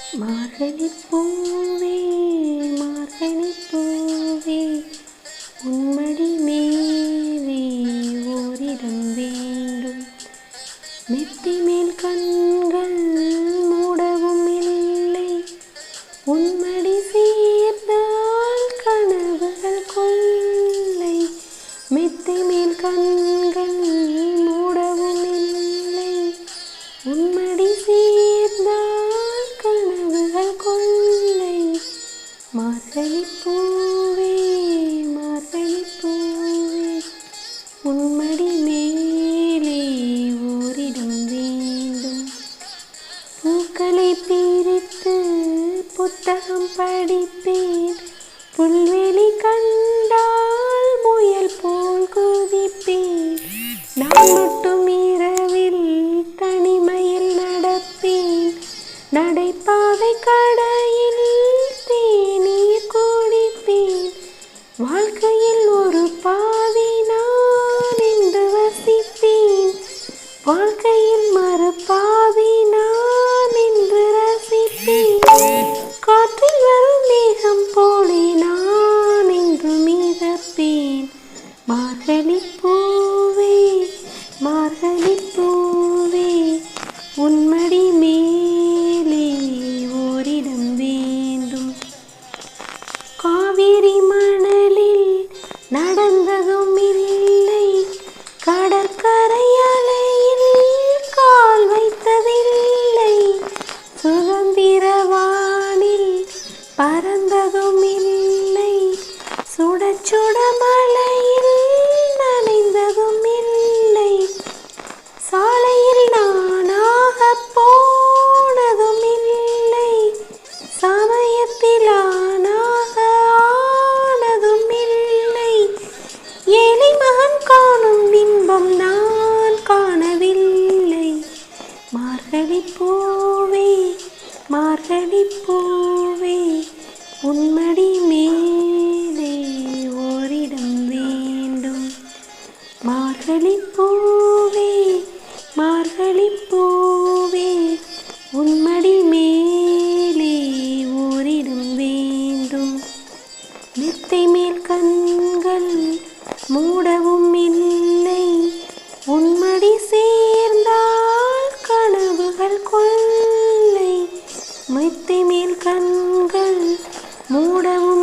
மார்கழிப் பூவே மார்கழிப் பூவே உன்மடி மேலே ஓரிடம் வேண்டும். மெத்தி மேல் கண்கள் மூடவும் இல்லை, உன்மடி சேர்ந்தால் கனவுகள் கொள்ளை. மெத்தி மேல் கண்கள் மூடவும் இல்லை, உன்மடி சேர்ந்தால் கனவுகள் கொள்ளை. மார்கழிப் பூவே மார்கழிப் பூவே உன்மடி மேலே ஓரிடம் வேண்டும். பூக்களை பிரித்து புத்தகம் படிப்பேன், புல்வெளி கண்டால் முயல் போல் குதிப்பேன். நான் மட்டும் இரவில் தனிமையில் நடப்பேன், நடைபாதை கடையில் தேநீர் குடிப்பேன். வாழ்க்கையில் ஒரு பாதி நான் என்று வசிப்பேன், வாழ்க்கையில் மறுபாதி நான் என்று ரசிப்பேன். காற்றில் வரும் மேகம் போலே நான் என்று மிதப்பேன். மார்கழிப் பூவே மார்கழிப் பூவே உன்மடி மேலே ஓரிடம் வேண்டும். காவிரி மணலில் நடந்ததும் இல்லை, கடற்கரை அலையில் கால் வைத்ததில்லை. சுதந்திர வானில் பறந்ததும் இல்லை, சுட சுட மலையில் நனைந்ததும் இல்லை. சாலையில் நானாக போனதும் இல்லை, சமயத்தில் ஆனாக ஆனதும் இல்லை. ஏழை மகன் காணும் இன்பம் நான் காணவில்லை. மார்கழிப் பூவே மார்கழிப் பூவே உன்மடி மேலே ஓரிடம் வேண்டும். மார்கழிப் பூவே மார்கழிப் பூவே உன்மடி மேலே ஓரிடம் வேண்டும். மெத்தை மேல் கண்கள் மூடவும் இல்லை, உன்மடி சேர்ந்தால் கனவுகள் கொள்ளை. மெத்தை மேல் கண்கள் மூடவும்